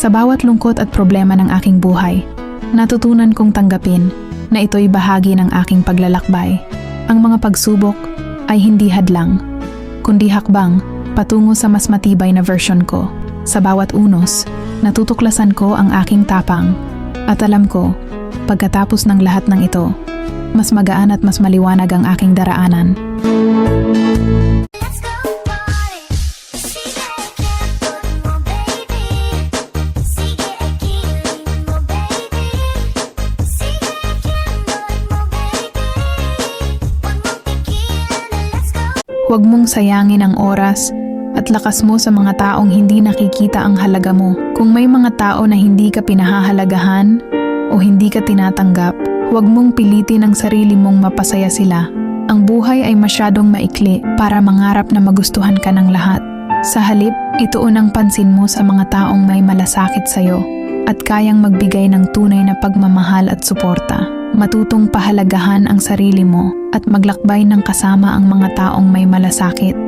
Sa bawat lungkot at problema ng aking buhay, natutunan kong tanggapin na ito'y bahagi ng aking paglalakbay. Ang mga pagsubok ay hindi hadlang, kundi hakbang patungo sa mas matibay na version ko. Sa bawat unos, natutuklasan ko ang aking tapang at alam ko, pagkatapos ng lahat ng ito, mas magaan at mas maliwanag ang aking daraanan. Huwag mong sayangin ang oras at lakas mo sa mga taong hindi nakikita ang halaga mo. Kung may mga tao na hindi ka pinahahalagahan o hindi ka tinatanggap, huwag mong pilitin ang sarili mong mapasaya sila. Ang buhay ay masyadong maikli para mangarap na magustuhan ka ng lahat. Sa halip, ituon ang pansin mo sa mga taong may malasakit sa'yo at kayang magbigay ng tunay na pagmamahal at suporta. Matutong pahalagahan ang sarili mo at maglakbay ng kasama ang mga taong may malasakit.